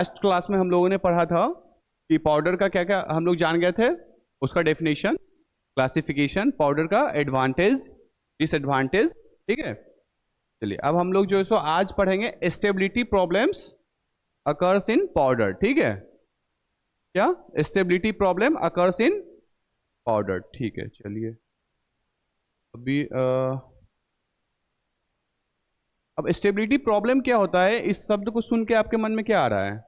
Last class में हम लोगों ने पढ़ा था कि पाउडर का क्या क्या हम लोग जान गए थे, उसका डेफिनेशन, क्लासिफिकेशन, पाउडर का एडवांटेज, डिसएडवांटेज। ठीक है, चलिए अब हम लोग जो है सो आज पढ़ेंगे stability problems occurs in powder. ठीक है, क्या stability problem occurs in powder. ठीक है, चलिए अभी अब स्टेबिलिटी प्रॉब्लम क्या होता है, इस शब्द को सुन के आपके मन में क्या आ रहा है?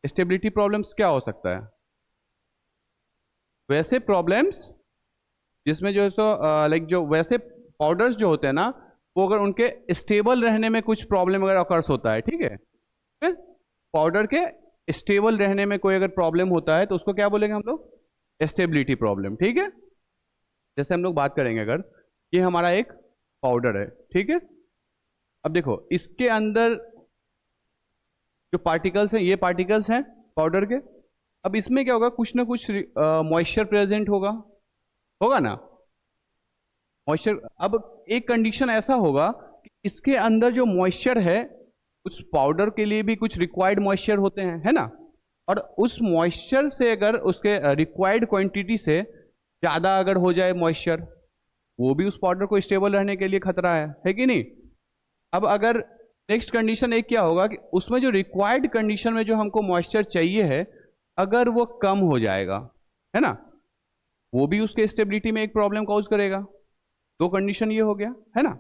स्टेबिलिटी प्रॉब्लम्स क्या हो सकता है? वैसे प्रॉब्लम्स जिसमें जो है सो लाइक जो वैसे पाउडर्स जो होते हैं ना, वो अगर उनके स्टेबल रहने में कुछ प्रॉब्लम अगर अकर्स होता है, ठीक है, पाउडर के स्टेबल रहने में कोई अगर प्रॉब्लम होता है तो उसको क्या बोलेंगे हम लोग? Stability problem. ठीक है, जैसे हम लोग बात करेंगे, अगर ये हमारा एक पाउडर है, ठीक है, अब देखो इसके अंदर जो पार्टिकल्स हैं, ये पार्टिकल्स हैं पाउडर के। अब इसमें क्या होगा, कुछ ना कुछ मॉइस्चर प्रेजेंट होगा, होगा ना मॉइस्चर। अब एक कंडीशन ऐसा होगा कि इसके अंदर जो मॉइस्चर है, उस पाउडर के लिए भी कुछ रिक्वायर्ड मॉइस्चर होते हैं, है ना, और उस मॉइस्चर से अगर उसके रिक्वायर्ड क्वांटिटी से ज़्यादा अगर हो जाए मॉइस्चर, वो भी उस पाउडर को स्टेबल रहने के लिए खतरा है कि नहीं। अब अगर नेक्स्ट कंडीशन एक क्या होगा कि उसमें जो रिक्वायर्ड कंडीशन में जो हमको मॉइस्चर चाहिए है, अगर वो कम हो जाएगा, है ना, वो भी उसके स्टेबिलिटी में एक प्रॉब्लम कॉज करेगा। दो कंडीशन ये हो गया, है ना।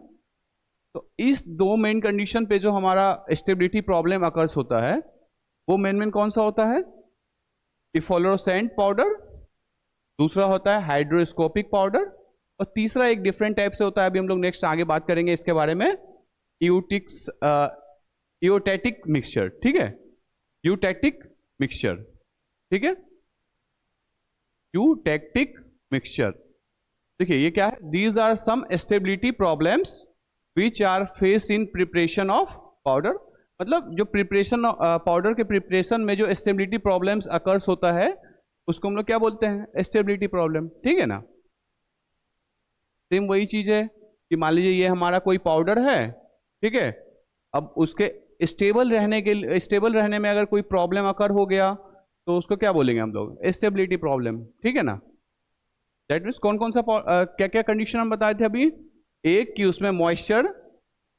तो इस दो मेन कंडीशन पे जो हमारा स्टेबिलिटी प्रॉब्लम अकर्स होता है, वो मेन कौन सा होता है? इफ्लोरोसेंट पाउडर, दूसरा होता है हाइड्रोस्कोपिक पाउडर, और तीसरा एक डिफरेंट टाइप से होता है, अभी हम लोग नेक्स्ट आगे बात करेंगे इसके बारे में, यूटैटिक मिक्सचर। ठीक है, यूटैटिक मिक्सचर, ठीक है, यूटैक्टिक मिक्सचर। देखिए ये क्या है, these are some stability problems which are face in preparation of powder. मतलब जो प्रिपरेशन पाउडर के प्रिपरेशन में जो स्टेबिलिटी प्रॉब्लम्स अकर्स होता है, उसको हम लोग क्या बोलते हैं? Stability problem. ठीक है ना, सेम वही चीज है कि मान लीजिए ये हमारा कोई पाउडर है, ठीक है, अब उसके स्टेबल रहने में अगर कोई प्रॉब्लम अकर हो गया तो उसको क्या बोलेंगे हम लोग? Stability problem. ठीक है ना, दैट मीन्स कौन कौन सा क्या क्या कंडीशन हम बताए थे अभी? एक कि उसमें मॉइस्चर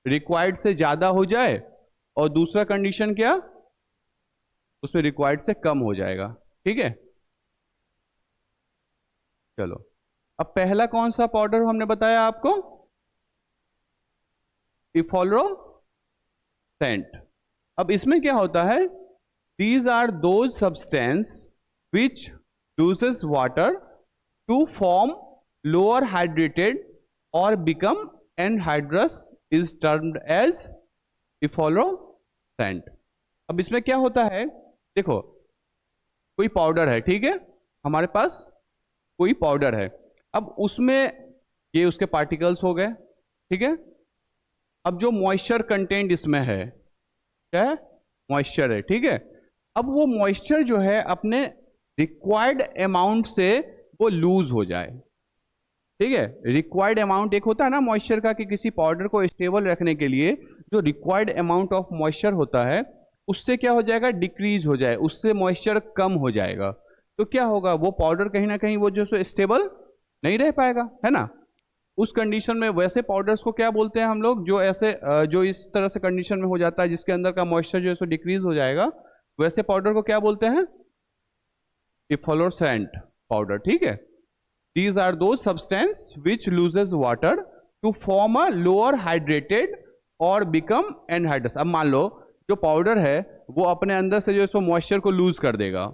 रिक्वायर्ड से ज्यादा हो जाए, और दूसरा कंडीशन क्या, उसमें रिक्वायर्ड से कम हो जाएगा। ठीक है, चलो अब पहला कौन सा पाउडर हमने बताया आपको? इफ्लोरोसेंट। अब इसमें क्या होता है, these are those substance which loses water to form lower hydrated और become anhydrous, is termed as efflorescent. अब इसमें क्या होता है, देखो कोई पाउडर है, ठीक है, हमारे पास कोई पाउडर है, अब उसमें ये उसके पार्टिकल्स हो गए, ठीक है, अब जो मॉइस्चर कंटेंट इसमें है, क्या है? मॉइस्चर है, ठीक है, अब वो मॉइस्चर जो है अपने रिक्वायर्ड अमाउंट से वो लूज हो जाए। ठीक है, रिक्वायर्ड अमाउंट एक होता है ना मॉइस्चर का, कि किसी पाउडर को स्टेबल रखने के लिए जो रिक्वायर्ड अमाउंट ऑफ मॉइस्चर होता है, उससे क्या हो जाएगा? डिक्रीज हो जाए, उससे मॉइस्चर कम हो जाएगा, तो क्या होगा, वो पाउडर कहीं ना कहीं वो जो सो स्टेबल नहीं रह पाएगा, है ना। उस कंडीशन में वैसे पाउडर्स को क्या बोलते हैं हम लोग, जो ऐसे जो इस तरह से कंडीशन में हो जाता है, जिसके अंदर का मॉइस्चर जो है सो डिक्रीज हो जाएगा, वैसे पाउडर को क्या बोलते हैं? Efflorescent powder. ठीक है, these are those substance which loses water to form a lower hydrated और बिकम एनहाइड्रस। अब मान लो जो पाउडर है वो अपने अंदर से जो है सो मॉइस्चर को लूज कर देगा,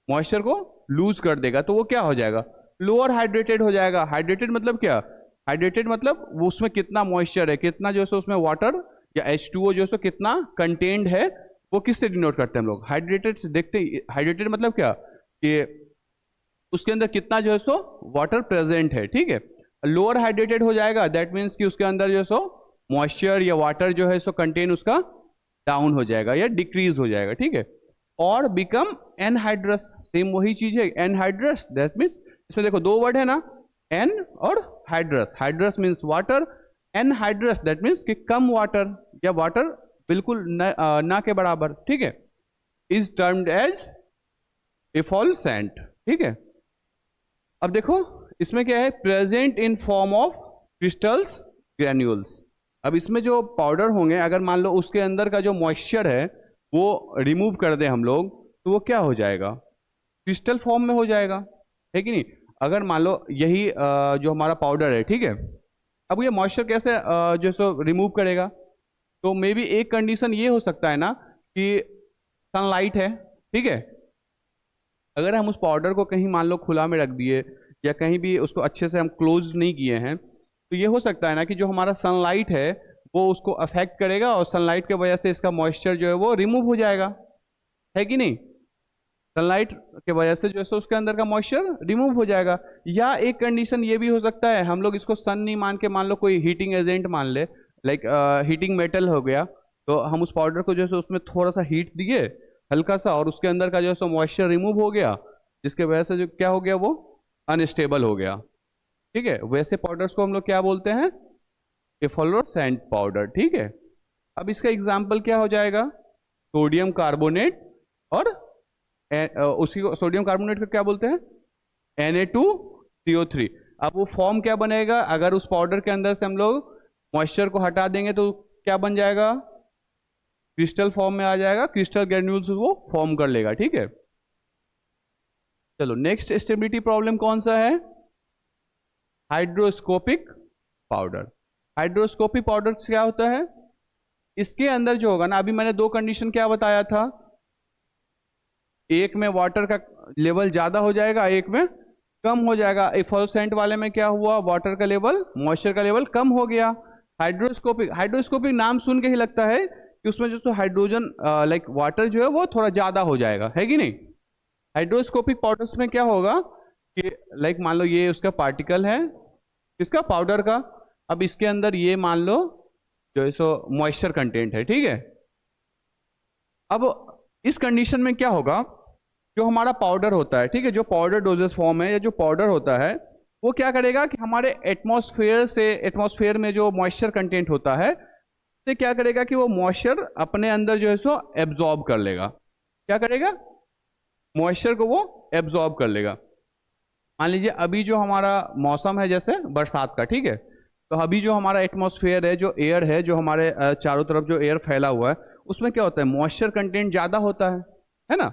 मॉइस्चर को लूज कर देगा, तो वो क्या हो जाएगा? लोअर हाइड्रेटेड हो जाएगा। हाइड्रेटेड मतलब क्या? हाइड्रेटेड मतलब वो उसमें कितना मॉइस्चर है, कितना जो है उसमें वाटर या H2O जो है कितना कंटेंट है, वो किससे डिनोट करते हैं हम लोग? हाइड्रेटेड से देखते हैं। हाइड्रेटेड मतलब क्या, कि उसके अंदर कितना जो है सो वाटर प्रेजेंट है। ठीक है, लोअर हाइड्रेटेड हो जाएगा, दैट मीन्स कि उसके अंदर जो है सो मॉइस्चर या वाटर जो है सो कंटेन उसका डाउन हो जाएगा या डिक्रीज हो जाएगा। ठीक है, और बिकम एनहाइड्रस, सेम वही चीज है, एनहाइड्रस, दैट मीन्स इसमें देखो दो वर्ड है ना, एन और hydrous. Hydrous means water, anhydrous that means कि कम वाटर या वाटर बिल्कुल ना के बराबर। ठीक है, इज टर्म्ड एज एफोल्सेंट, ठीक है। अब देखो इसमें क्या है, present in form of crystals granules. अब इसमें जो पाउडर होंगे, अगर मान लो उसके अंदर का जो मॉइस्चर है वो रिमूव कर दें हम लोग, तो वो क्या हो जाएगा, क्रिस्टल फॉर्म में हो जाएगा, है कि नहीं। अगर मान लो यही जो हमारा पाउडर है, ठीक है, अब ये मॉइस्चर कैसे जो सो रिमूव करेगा, तो मे बी एक कंडीशन ये हो सकता है ना कि सनलाइट है, ठीक है। अगर हम उस पाउडर को कहीं मान लो खुला में रख दिए या कहीं भी उसको अच्छे से हम क्लोज नहीं किए हैं, तो ये हो सकता है ना कि जो हमारा सनलाइट है वो उसको अफेक्ट करेगा और सनलाइट की वजह से इसका मॉइस्चर जो है वो रिमूव हो जाएगा, है कि नहीं। सनलाइट के वजह से जो है उसके अंदर का मॉइस्चर रिमूव हो जाएगा। या एक कंडीशन ये भी हो सकता है, हम लोग इसको सन नहीं मान के मान लो कोई हीटिंग एजेंट मान ले, लाइक हीटिंग मेटल हो गया, तो हम उस पाउडर को जो है उसमें थोड़ा सा हीट दिए हल्का सा, और उसके अंदर का जो है मॉइस्चर रिमूव हो गया, जिसके वजह से जो क्या हो गया वो अनस्टेबल हो गया, ठीक है। वैसे पाउडर्स को हम लोग क्या बोलते हैं, एफोल्सेंट पाउडर, ठीक है। अब इसका एग्जाम्पल क्या हो जाएगा, सोडियम कार्बोनेट, और उसी को सोडियम कार्बोनेट को क्या बोलते हैं, Na2CO3। अब वो फॉर्म क्या बनेगा, अगर उस पाउडर के अंदर से हम लोग मॉइस्चर को हटा देंगे तो क्या बन जाएगा, क्रिस्टल फॉर्म में आ जाएगा, क्रिस्टल ग्रेन्यूल्स वो फॉर्म कर लेगा, ठीक है। चलो नेक्स्ट स्टेबिलिटी प्रॉब्लम कौन सा है, हाइड्रोस्कोपिक पाउडर। हाइड्रोस्कोपिक पाउडर क्या होता है, इसके अंदर जो होगा ना, अभी मैंने दो कंडीशन क्या बताया था, एक में वाटर का लेवल ज्यादा हो जाएगा, एक में कम हो जाएगा। एफोल्सेंट वाले में क्या हुआ, वाटर का लेवल, मॉइस्चर का लेवल कम हो गया। हाइड्रोस्कोपिक नाम सुन के ही लगता है कि उसमें जो हाइड्रोजन लाइक वाटर जो है वो थोड़ा ज्यादा हो जाएगा, है कि नहीं। हाइड्रोस्कोपिक पाउडर्स में क्या होगा कि लाइक मान लो ये उसका पार्टिकल है, किसका, पाउडर का। अब इसके अंदर ये मान लो जो है सो मॉइस्चर कंटेंट है, ठीक है। अब इस कंडीशन में क्या होगा, जो हमारा पाउडर होता है, ठीक है, जो पाउडर डोजेस फॉर्म है या जो पाउडर होता है, वो क्या करेगा कि हमारे एटमॉस्फेयर में जो मॉइस्चर कंटेंट होता है, तो क्या करेगा कि वो मॉइस्चर अपने अंदर जो है सो एब्जॉर्ब कर लेगा। क्या करेगा, मॉइस्चर को वो एब्जॉर्ब कर लेगा। मान लीजिए अभी जो हमारा मौसम है जैसे बरसात का, ठीक है, तो अभी जो हमारा एटमॉस्फेयर है, जो एयर है, जो हमारे चारों तरफ जो एयर फैला हुआ है, उसमें क्या होता है, मॉइस्चर कंटेंट ज़्यादा होता है ना।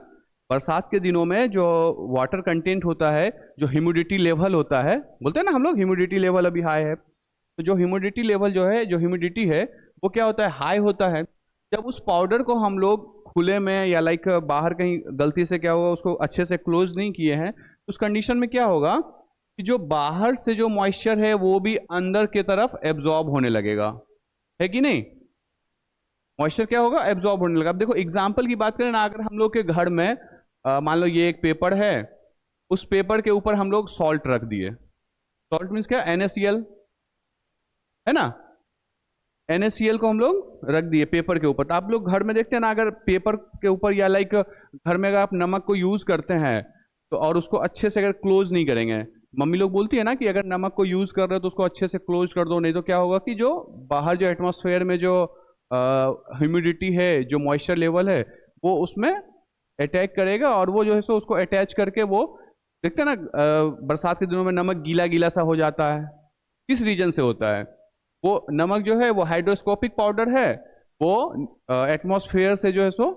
बरसात के दिनों में जो वाटर कंटेंट होता है, जो ह्यूमिडिटी लेवल होता है, बोलते हैं ना हम लोग ह्यूमिडिटी लेवल अभी हाई है, तो जो ह्यूमिडिटी लेवल जो है, जो ह्यूमिडिटी है वो क्या होता है, हाई होता है। जब उस पाउडर को हम लोग खुले में या लाइक बाहर कहीं गलती से क्या होगा, उसको अच्छे से क्लोज नहीं किए हैं, तो उस कंडीशन में क्या होगा कि जो बाहर से जो मॉइस्चर है वो भी अंदर की तरफ एब्जॉर्ब होने लगेगा, है कि नहीं। मॉइस्चर क्या होगा, एब्जॉर्ब होने लगा। अब देखो एग्जाम्पल की बात करें ना, अगर हम लोग के घर में मान लो ये एक पेपर है, उस पेपर के ऊपर हम लोग सॉल्ट रख दिए, सॉल्ट मीन्स क्या, NaCl, है ना। NaCl को हम लोग रख दिए पेपर के ऊपर, तो आप लोग घर में देखते हैं ना, अगर पेपर के ऊपर या लाइक घर में अगर आप नमक को यूज करते हैं तो, और उसको अच्छे से अगर क्लोज नहीं करेंगे, मम्मी लोग बोलती है ना कि अगर नमक को यूज कर रहे हो तो उसको अच्छे से क्लोज कर दो, नहीं तो क्या होगा कि जो बाहर जो एटमॉस्फेयर में जो ह्यूमिडिटी है, जो मॉइस्चर लेवल है, वो उसमें अटैक करेगा, और वो जो है सो उसको अटैच करके वो देखते हैं ना बरसात के दिनों में नमक गीला गीला सा हो जाता है, किस रीजन से होता है, वो नमक जो है वो हाइड्रोस्कोपिक पाउडर है, वो एटमॉस्फेयर से जो है सो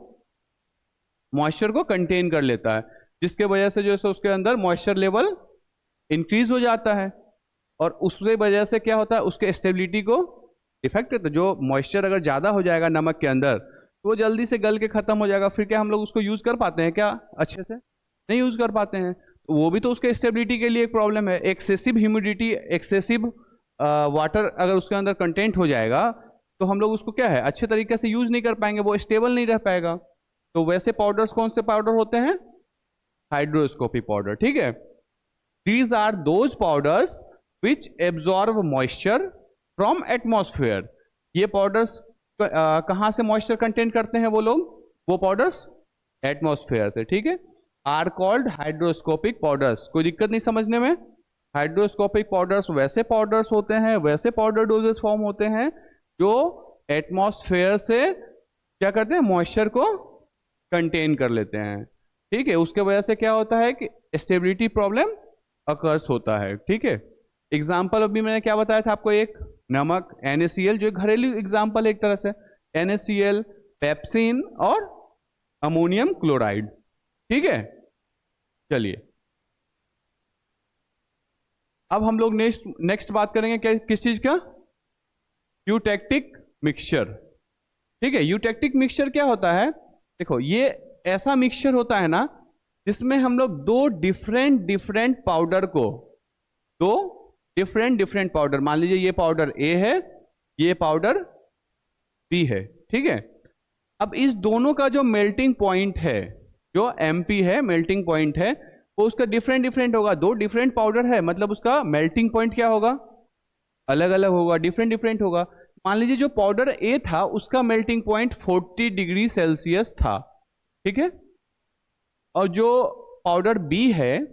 मॉइस्चर को कंटेन कर लेता है, जिसके वजह से जो है सो उसके अंदर मॉइस्चर लेवल इंक्रीज हो जाता है, और उसके वजह से क्या होता है, उसके स्टेबिलिटी को इफेक्ट करता है। जो मॉइस्चर अगर ज़्यादा हो जाएगा नमक के अंदर, तो वो जल्दी से गल के ख़त्म हो जाएगा, फिर क्या हम लोग उसको यूज़ कर पाते हैं क्या, अच्छे से नहीं यूज़ कर पाते हैं, तो वो भी तो उसके स्टेबिलिटी के लिए एक प्रॉब्लम है। एक्सेसिव ह्यूमिडिटी, एक्सेसिव वाटर अगर उसके अंदर कंटेंट हो जाएगा, तो हम लोग उसको क्या है, अच्छे तरीके से यूज़ नहीं कर पाएंगे, वो स्टेबल नहीं रह पाएगा। तो वैसे पाउडर्स कौन से पाउडर होते हैं, हाइड्रोस्कोपिक पाउडर, ठीक है। These are those powders which absorb moisture from atmosphere। ये पाउडर्स कहाँ से मॉइस्चर कंटेन करते हैं वो लोग, वो पाउडर्स एटमॉस्फेयर से, ठीक है। Are called hygroscopic powders. कोई दिक्कत नहीं समझने में। हाइड्रोस्कोपिक पाउडर्स वैसे पाउडर्स होते हैं, वैसे पाउडर डोजेस फॉर्म होते हैं जो एटमॉस्फेयर से क्या करते हैं, मॉइस्चर को कंटेन कर लेते हैं, ठीक है। उसके वजह से क्या होता है कि स्टेबिलिटी प्रॉब्लम अकर्स होता है, ठीक है। एग्जाम्पल अभी मैंने क्या बताया था आपको, एक नमक NaCl, जो घरेलू एग्जाम्पल है एक तरह से, NaCl, पेप्सिन और अमोनियम क्लोराइड, ठीक है। चलिए अब हम लोग नेक्स्ट बात करेंगे किस चीज का, यूटेक्टिक मिक्सचर, ठीक है। यूटेक्टिक मिक्सचर क्या होता है, देखो ये ऐसा मिक्सचर होता है ना जिसमें हम लोग दो डिफरेंट पाउडर को, दो डिफरेंट पाउडर, मान लीजिए ये पाउडर A है, ये पाउडर B है, ठीक है। अब इस दोनों का जो मेल्टिंग पॉइंट है, जो MP है, मेल्टिंग पॉइंट है, वो उसका डिफरेंट होगा। दो डिफरेंट पाउडर है मतलब उसका मेल्टिंग पॉइंट क्या होगा, अलग अलग होगा, डिफरेंट होगा। मान लीजिए जो पाउडर A था उसका मेल्टिंग पॉइंट 40 डिग्री सेल्सियस था, ठीक है, और जो पाउडर B है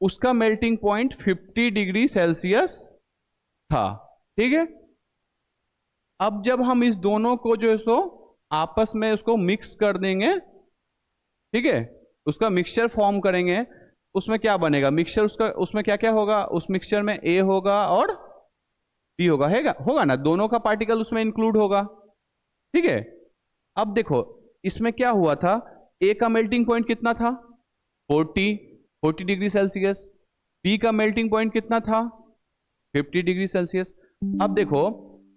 उसका मेल्टिंग पॉइंट 50 डिग्री सेल्सियस था, ठीक है। अब जब हम इस दोनों को जो है सो आपस में उसको मिक्स कर देंगे, ठीक है, उसका मिक्सचर फॉर्म करेंगे, उसमें क्या बनेगा मिक्सचर, उसका उसमें क्या क्या होगा, उस मिक्सचर में A होगा और B होगा ना, दोनों का पार्टिकल उसमें इंक्लूड होगा, ठीक है। अब देखो इसमें क्या हुआ था, A का मेल्टिंग पॉइंट कितना था, 40 डिग्री सेल्सियस, B का मेल्टिंग पॉइंट कितना था, 50 डिग्री सेल्सियस। अब देखो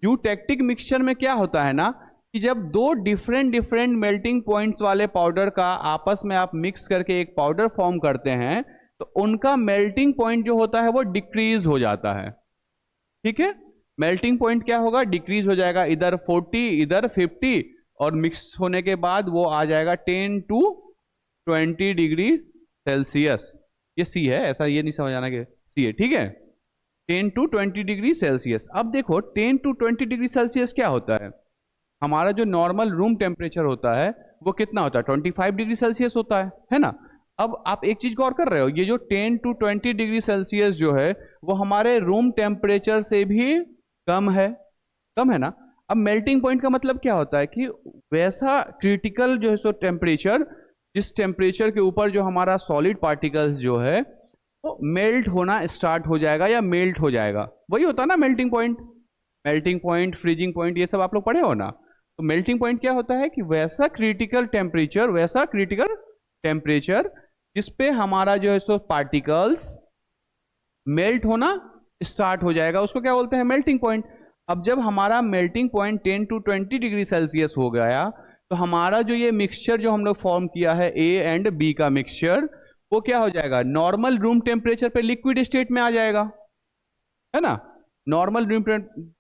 यूटेक्टिक मिक्सचर में क्या होता है ना कि जब दो डिफरेंट मेल्टिंग पॉइंट्स वाले पाउडर का आपस में आप मिक्स करके एक पाउडर फॉर्म करते हैं तो उनका मेल्टिंग पॉइंट जो होता है वो डिक्रीज हो जाता है, ठीक है। मेल्टिंग पॉइंट क्या होगा, डिक्रीज हो जाएगा, इधर 40 इधर 50, और मिक्स होने के बाद वो आ जाएगा 10 to 20 डिग्री सेल्सियस। ये C है, ऐसा ये नहीं समझ आना कि C है, ठीक है, 10 to 20 डिग्री सेल्सियस। अब देखो 10 to 20 डिग्री सेल्सियस क्या होता है, हमारा जो नॉर्मल रूम टेम्परेचर होता है वो कितना होता है, 25 डिग्री सेल्सियस होता है ना। अब आप एक चीज गौर कर रहे हो, ये जो 10 to 20 डिग्री सेल्सियस जो है वो हमारे रूम टेम्परेचर से भी कम है ना। अब मेल्टिंग पॉइंट का मतलब क्या होता है कि वैसा क्रिटिकल जो है सो टेम्परेचर, जिस टेम्परेचर के ऊपर जो हमारा सॉलिड पार्टिकल्स जो है वो मेल्ट होना स्टार्ट हो जाएगा या मेल्ट हो जाएगा, वही होता है ना मेल्टिंग पॉइंट, फ्रीजिंग पॉइंट, ये सब आप लोग पढ़े हो ना। तो मेल्टिंग पॉइंट क्या होता है कि वैसा क्रिटिकल टेम्परेचर जिस पे हमारा जो है सो पार्टिकल्स मेल्ट होना स्टार्ट हो जाएगा, उसको क्या बोलते हैं, मेल्टिंग पॉइंट। अब जब हमारा melting point 10 to 20 degree Celsius हो गया तो हमारा जो ये मिक्सचर जो हम लोग फॉर्म किया है A एंड B का मिक्सचर, वो क्या हो जाएगा, नॉर्मल रूम टेम्परेचर पे लिक्विड स्टेट में आ जाएगा, है ना। Normal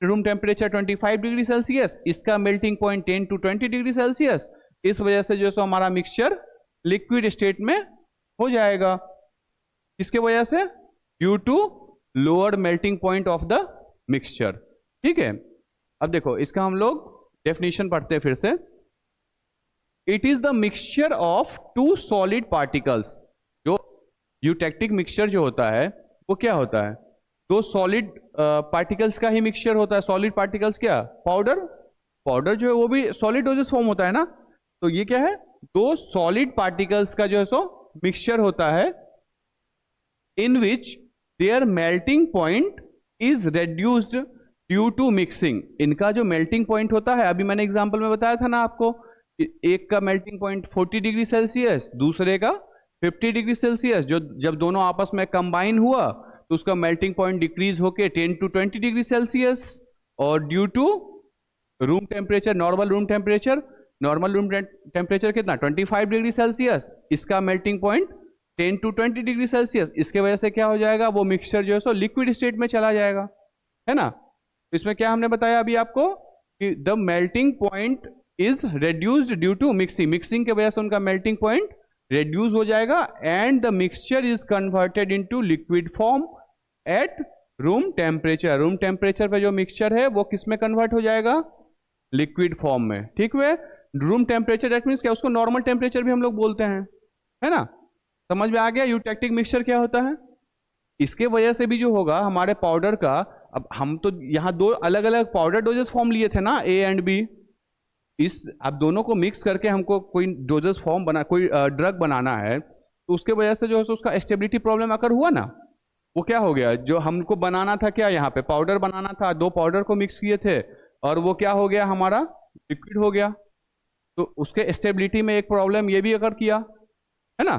room temperature 25 degree Celsius, इसका melting point 10 to 20 degree Celsius, इस वजह से जो सो हमारा मिक्सचर लिक्विड स्टेट में हो जाएगा, इसके वजह से due to lower melting point of the mixture, ठीक है। अब देखो इसका हम लोग डेफिनेशन पढ़ते हैं फिर से, it is the mixture of two solid particles. जो यूटेक्टिक मिक्सचर जो होता है वो क्या होता है, दो सॉलिड पार्टिकल्स का ही मिक्सचर होता है। सॉलिड पार्टिकल्स क्या, पाउडर जो है वो भी सॉलिड डोजेस फॉर्म होता है ना, तो ये क्या है, दो सॉलिड पार्टिकल्स का जो है सो मिक्सचर होता है, in which their melting point is reduced due to mixing. इनका जो मेल्टिंग पॉइंट होता है, अभी मैंने एग्जांपल में बताया था ना आपको, एक का मेल्टिंग पॉइंट 40 डिग्री सेल्सियस, दूसरे का 50 डिग्री सेल्सियस, जो जब दोनों आपस में कंबाइन हुआ तो उसका मेल्टिंग पॉइंट डिक्रीज होके 10 to 20 डिग्री सेल्सियस, और due to room temperature, normal room temperature कितना, 25 डिग्री सेल्सियस, इसका melting point 10 to 20 degree Celsius, इसके वजह से क्या हो जाएगा, वो मिक्सचर जो है सो लिक्विड स्टेट में चला जाएगा, है ना। इसमें क्या हमने बताया अभी आपको कि the melting point is reduced due to mixing के वजह से उनका मेल्टिंग पॉइंट रेड्यूस हो जाएगा, and the mixture is converted into liquid form at room temperature पे जो मिक्सचर है वो किस में कन्वर्ट हो जाएगा, लिक्विड फॉर्म में, ठीक है। रूम टेम्परेचर दैट मीन्स क्या, उसको नॉर्मल टेम्परेचर भी हम लोग बोलते हैं, है ना। समझ में आ गया यूटेक्टिक मिक्सचर क्या होता है। इसके वजह से भी जो होगा हमारे पाउडर का, अब हम तो यहाँ दो अलग अलग पाउडर डोजेस फॉर्म लिए थे ना, A एंड B, इस अब दोनों को मिक्स करके हमको कोई डोजेस फॉर्म बना, कोई ड्रग बनाना है, तो उसके वजह से जो है उसका स्टेबिलिटी प्रॉब्लम अगर हुआ ना, वो क्या हो गया, जो हमको बनाना था क्या, यहाँ पे पाउडर बनाना था, दो पाउडर को मिक्स किए थे और वो क्या हो गया हमारा, लिक्विड हो गया, तो उसके स्टेबिलिटी में एक प्रॉब्लम ये भी अगर किया है ना।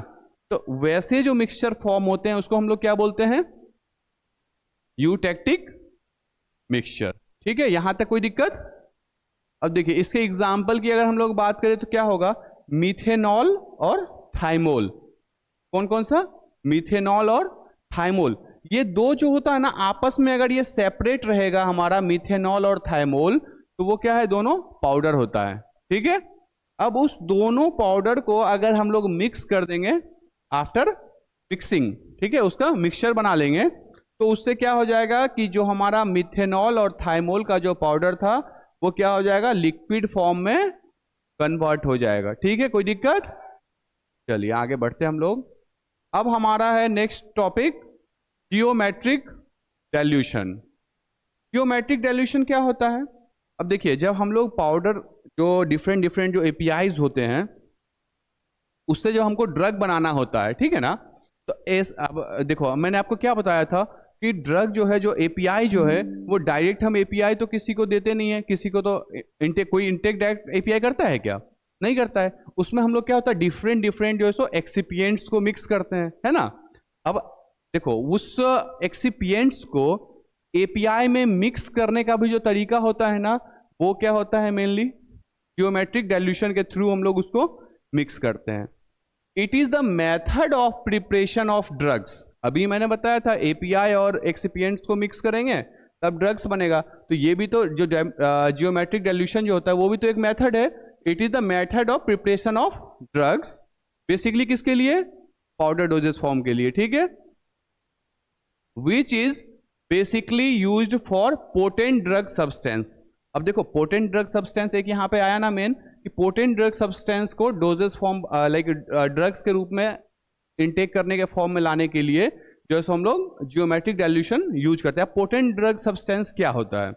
तो वैसे जो मिक्सचर फॉर्म होते हैं उसको हम लोग क्या बोलते हैं, यूटेक्टिक मिक्सचर। ठीक है, यहां तक कोई दिक्कत। अब देखिए इसके एग्जाम्पल की अगर हम लोग बात करें तो क्या होगा, मीथेनॉल और थाइमोल। कौन कौन सा, मीथेनॉल और थाइमोल। ये दो जो होता है ना आपस में अगर ये सेपरेट रहेगा हमारा मीथेनॉल और थाइमोल, तो वो क्या है, दोनों पाउडर होता है। ठीक है, अब उस दोनों पाउडर को अगर हम लोग मिक्स कर देंगे आफ्टर मिक्सिंग, ठीक है, उसका मिक्सचर बना लेंगे, तो उससे क्या हो जाएगा कि जो हमारा मिथेनॉल और थाइमोल का जो पाउडर था वो क्या हो जाएगा, लिक्विड फॉर्म में कन्वर्ट हो जाएगा। ठीक है, कोई दिक्कत। चलिए आगे बढ़ते हैं हम लोग। अब हमारा है next topic, geometric dilution. Geometric dilution क्या होता है, अब देखिए जब हम लोग पाउडर जो डिफरेंट डिफरेंट जो एपीआईज होते हैं उससे जब हमको ड्रग बनाना होता है, ठीक है ना, तो अब देखो मैंने आपको क्या बताया था कि ड्रग जो है, जो एपीआई जो है वो डायरेक्ट हम एपीआई तो किसी को देते नहीं है, किसी को तो इंटेक, कोई इंटेक डायरेक्ट एपीआई करता है क्या, नहीं करता है। उसमें हम लोग क्या होता है, डिफरेंट डिफरेंट जो है सो एक्सिपिएंट्स को मिक्स करते हैं, है ना। अब देखो उस एक्सिपिएंट्स को एपीआई में मिक्स करने का भी जो तरीका होता है ना, वो क्या होता है, मेनली जियोमेट्रिक डाइल्यूशन के थ्रू हम लोग उसको मिक्स करते हैं। It is the method of preparation of drugs. अभी मैंने बताया था एपीआई और एक्सिपिएंट्स को मिक्स करेंगे तब ड्रग्स बनेगा, तो ये भी तो जो जियोमेट्रिक डाइल्यूशन जो होता है वो भी तो एक मेथड है। It is the method of preparation of drugs, basically किसके लिए, पाउडर डोजेस फॉर्म के लिए। ठीक है, which is basically used for potent drug substance. अब देखो पोटेंट ड्रग सब्सटेंस एक यहाँ पे आया ना मेन, कि पोटेंट ड्रग सब्सटेंस को डोजेस फॉर्म लाइक ड्रग्स के रूप में इनटेक करने के फॉर्म में लाने के लिए जो है हम लोग जियोमेट्रिक डाइल्यूशन यूज करते हैं। पोटेंट ड्रग सब्सटेंस क्या होता है,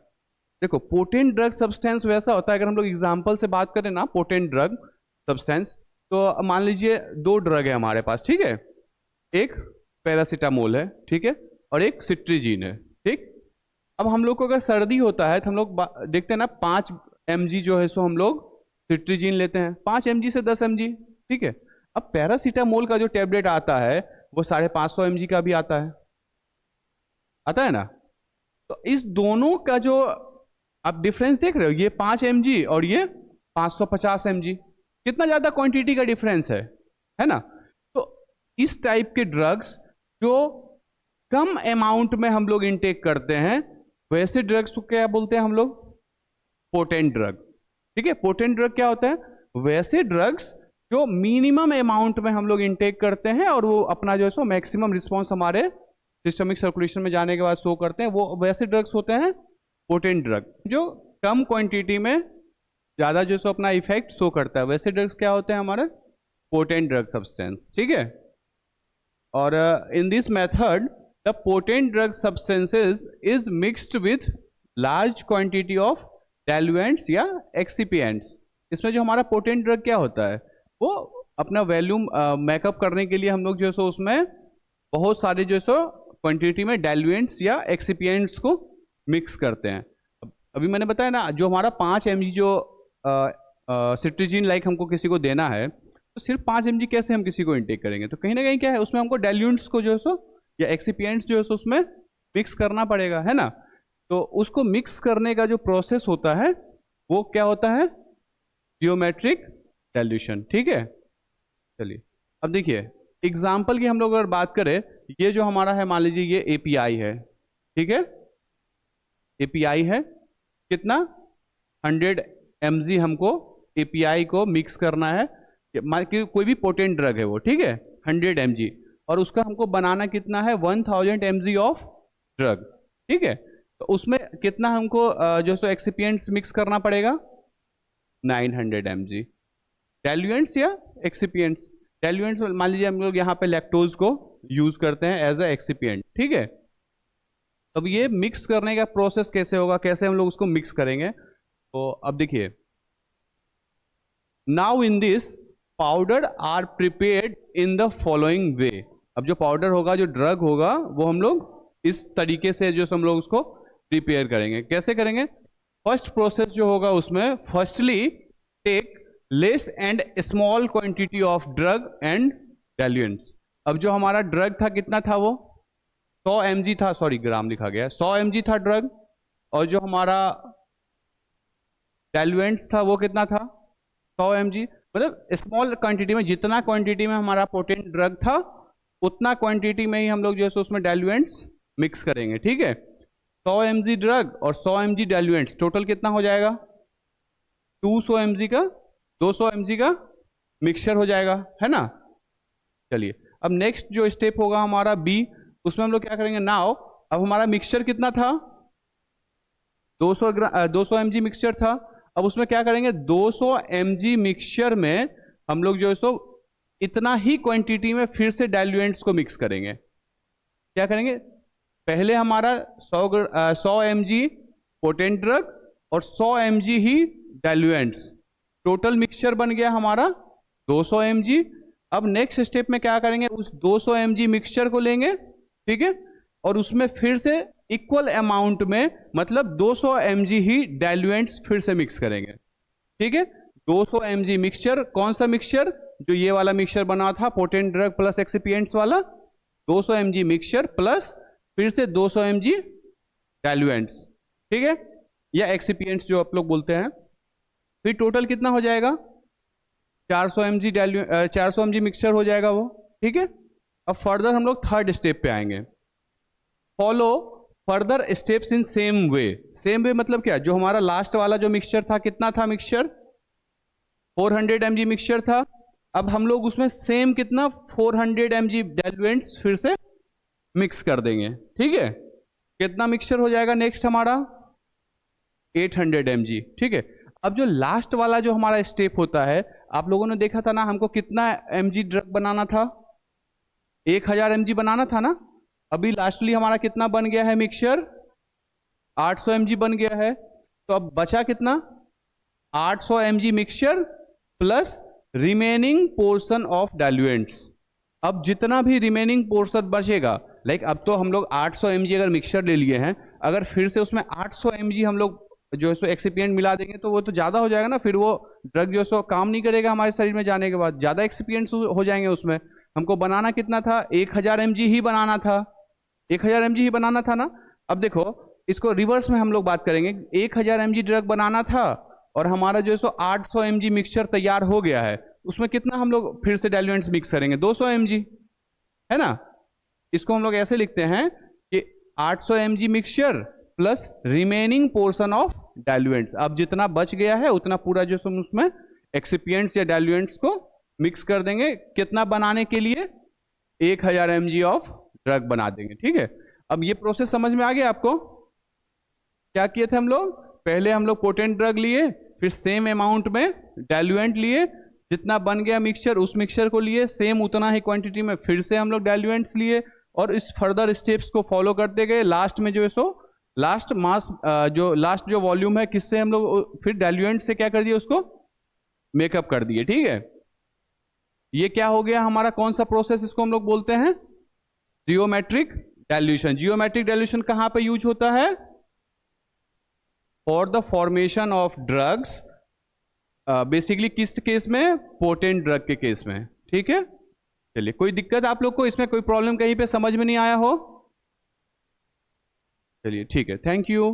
देखो पोटेंट ड्रग सब्सटेंस वैसा होता है, अगर हम लोग एग्जांपल से बात करें ना पोटेंट ड्रग सब्सटेंस, तो मान लीजिए दो ड्रग है हमारे पास, ठीक है, एक पैरासीटामोल है, ठीक है, और एक सिट्रीजिन है। ठीक, अब हम लोग को अगर सर्दी होता है तो हम लोग देखते हैं ना 5 mg जो है सो हम लोग सिट्रीजिन लेते हैं, 5 mg से 10 mg। ठीक है, अब पैरासीटामोल का जो टैबलेट आता है वो 550 mg का भी आता है ना। तो इस दोनों का जो आप डिफरेंस देख रहे हो, ये 5 mg और ये 550 mg, कितना ज्यादा क्वांटिटी का डिफरेंस है ना। तो इस टाइप के ड्रग्स जो कम अमाउंट में हम लोग इनटेक करते हैं, वैसे ड्रग्स को क्या बोलते हैं हम लोग, पोटेंट ड्रग। ठीक है, पोटेंट ड्रग क्या होता है, वैसे ड्रग्स जो मिनिमम अमाउंट में हम लोग इनटेक करते हैं और वो अपना जो है सो मैक्सिमम रिस्पॉन्स हमारे सिस्टमिक सर्कुलेशन में जाने के बाद शो करते हैं, वो वैसे ड्रग्स होते हैं पोटेंट ड्रग। जो कम क्वांटिटी में ज्यादा जो सो अपना इफेक्ट शो करता है, वैसे ड्रग्स क्या होते हैं हमारे, पोटेंट ड्रग सब्सटेंस। ठीक है, और in this method the potent drug substances is mixed with large quantity of diluents या excipients। इसमें जो हमारा potent drug क्या होता है, वो अपना वैल्यूम मेकअप करने के लिए हम लोग जो है सो उसमें बहुत सारे जो है सो क्वांटिटी में diluents या excipients को मिक्स करते हैं। अभी मैंने बताया ना, जो हमारा 5 mg जो सिट्रीजिन लाइक हमको किसी को देना है, तो सिर्फ 5 mg कैसे हम किसी को इनटेक करेंगे, तो कहीं ना कहीं क्या है उसमें हमको diluents को जो है सो या एक्सिपिएंट्स जो है उसमें मिक्स करना पड़ेगा, है ना। तो उसको मिक्स करने का जो प्रोसेस होता है वो क्या होता है, जियोमेट्रिक डाइल्यूशन। ठीक है, चलिए अब देखिए एग्जांपल की हम लोग अगर बात करें, ये जो हमारा है मान लीजिए ये एपीआई है, ठीक है, एपीआई है, कितना 100 mg हमको एपीआई को मिक्स करना है, कोई भी पोटेंट ड्रग है वो, ठीक है, 100 mg, और उसका हमको बनाना कितना है 1000 mg ऑफ ड्रग। ठीक है, तो उसमें कितना हमको जो सो एक्सिपिएंट्स मिक्स करना पड़ेगा, 900 mg। डाइल्यूएंट्स या एक्सिपिएंट्स, डाइल्यूएंट्स मान लीजिए हम लोग यहाँ पे लैक्टोज को यूज करते हैं एज ए एक्सिपिएंट। ठीक है, अब ये मिक्स करने का प्रोसेस कैसे होगा, कैसे हम लोग उसको मिक्स करेंगे, तो अब देखिए now in this powder are prepared in the following way. अब जो पाउडर होगा, जो ड्रग होगा, वो हम लोग इस तरीके से जो हम लोग उसको प्रिपेयर करेंगे। कैसे करेंगे? फर्स्ट प्रोसेस जो होगा उसमें, firstly take less and small quantity of drug and diluents. अब जो हमारा ड्रग था कितना था? वो 100 mg था, सॉरी ग्राम लिखा गया है, 100 mg था ड्रग। और जो हमारा डाइल्यूएंट्स था वो कितना था? 100 mg। मतलब स्मॉल क्वांटिटी में, जितना क्वांटिटी में हमारा पोटेंट ड्रग था उतना क्वांटिटी में ही हम लोग जो है उसमें डाइल्यूएंट्स मिक्स करेंगे। ठीक है, 100 mg ड्रग और 100 mg डाइल्यूएंट्स, टोटल कितना हो जाएगा? 200 mg का 200 mg का मिक्सचर हो जाएगा, है ना। चलिए, अब नेक्स्ट जो स्टेप होगा हमारा बी, उसमें हम लोग क्या करेंगे? नाउ अब हमारा मिक्सचर कितना था? 200 mg मिक्सचर था। अब उसमें क्या करेंगे? 200 mg मिक्सचर में हम लोग जो है सो इतना ही क्वांटिटी में फिर से डाइल्यूएंट्स को मिक्स करेंगे। क्या करेंगे? पहले हमारा 100 mg पोटेंट ड्रग और 100 mg ही डाइल्यूएंट्स, टोटल मिक्सचर बन गया हमारा 200 mg। अब नेक्स्ट स्टेप में क्या करेंगे? उस 200 mg मिक्सचर को लेंगे, ठीक है, और उसमें फिर से इक्वल अमाउंट में, मतलब 200 mg ही डाइल्यूएंट्स फिर से मिक्स करेंगे। ठीक है, 200 mg मिक्सचर, कौन सा मिक्सचर? जो ये वाला मिक्सचर बना था पोटेंट ड्रग प्लस एक्सिपिएंट्स वाला, 200 mg मिक्सचर प्लस फिर से 200 mg डाइल्यूएंट्स, ठीक है, या एक्सिपिएंट्स जो आप लोग बोलते हैं। फिर टोटल कितना हो जाएगा? 400 mg मिक्सचर हो जाएगा वो। ठीक है, अब फर्दर हम लोग थर्ड स्टेप पे आएंगे। Follow further steps in same way. Same way मतलब क्या? जो हमारा लास्ट वाला जो मिक्सचर था, कितना था मिक्सचर? 400 mg मिक्सचर था। अब हम लोग उसमें सेम कितना 400 mg डाइल्यूएंट्स फिर से मिक्स कर देंगे। ठीक है, कितना मिक्सचर हो जाएगा नेक्स्ट हमारा? 800 mg। ठीक है, अब जो लास्ट वाला जो हमारा स्टेप होता है, आप लोगों ने देखा था ना, हमको कितना mg ड्रग बनाना था? 1000 mg बनाना था ना। अभी लास्टली हमारा कितना बन गया है मिक्सचर? 800 mg बन गया है। तो अब बचा कितना? 800 mg mixture plus remaining portion of diluents. अब जितना भी रिमेनिंग पोर्शन बचेगा, लाइक अब तो हम लोग 800 mg अगर मिक्सचर ले लिए हैं, अगर फिर से उसमें 800 mg हम लोग जो है सो एक्सिपिएंट मिला देंगे तो वो तो ज़्यादा हो जाएगा ना, फिर वो ड्रग जो है सो काम नहीं करेगा हमारे शरीर में जाने के बाद, ज़्यादा एक्सिपिएंट्स हो जाएंगे उसमें। हमको बनाना कितना था? 1000 mg ही बनाना था, 1000 mg ही बनाना था ना। अब देखो, इसको रिवर्स में हम लोग बात करेंगे। 1000 mg ड्रग बनाना था और हमारा जो है सो 800 mg मिक्सचर तैयार हो गया है, उसमें कितना हम लोग फिर से डाइल्यूएंट्स मिक्स करेंगे? 200 mg, है ना। इसको हम लोग ऐसे लिखते हैं कि 800 mg mixture plus remaining portion of diluents. अब जितना बच गया है उतना पूरा जो हम उसमें एक्सिपिएंट्स या डाइल्यूएंट्स को मिक्स कर देंगे। कितना बनाने के लिए? 1000 mg ऑफ ड्रग बना देंगे। ठीक है, अब ये प्रोसेस समझ में आ गया आपको? क्या किए थे हम लोग? पहले हम लोग पोटेंट ड्रग लिए, फिर सेम अमाउंट में डाइल्यूएंट लिए, जितना बन गया मिक्सचर उस मिक्सचर को लिए, सेम उतना ही क्वांटिटी में फिर से हम लोग डाइल्यूएंट्स लिए, और इस फर्दर स्टेप्स को फॉलो करते गए। लास्ट में जो है सो लास्ट मास जो लास्ट जो वॉल्यूम है, किससे हम लोग फिर डाइल्यूएंट से क्या कर दिए? उसको मेकअप कर दिए। ठीक है, ये क्या हो गया हमारा? कौन सा प्रोसेस इसको हम लोग बोलते हैं? Geometric dilution. जियोमेट्रिक डाइल्यूशन कहां पे यूज होता है? For the formation of drugs, basically किस केस में? पोटेंट ड्रग के केस में। ठीक है, चलिए, कोई दिक्कत आप लोग को इसमें? कोई प्रॉब्लम कहीं पे समझ में नहीं आया हो? चलिए ठीक है, थैंक यू।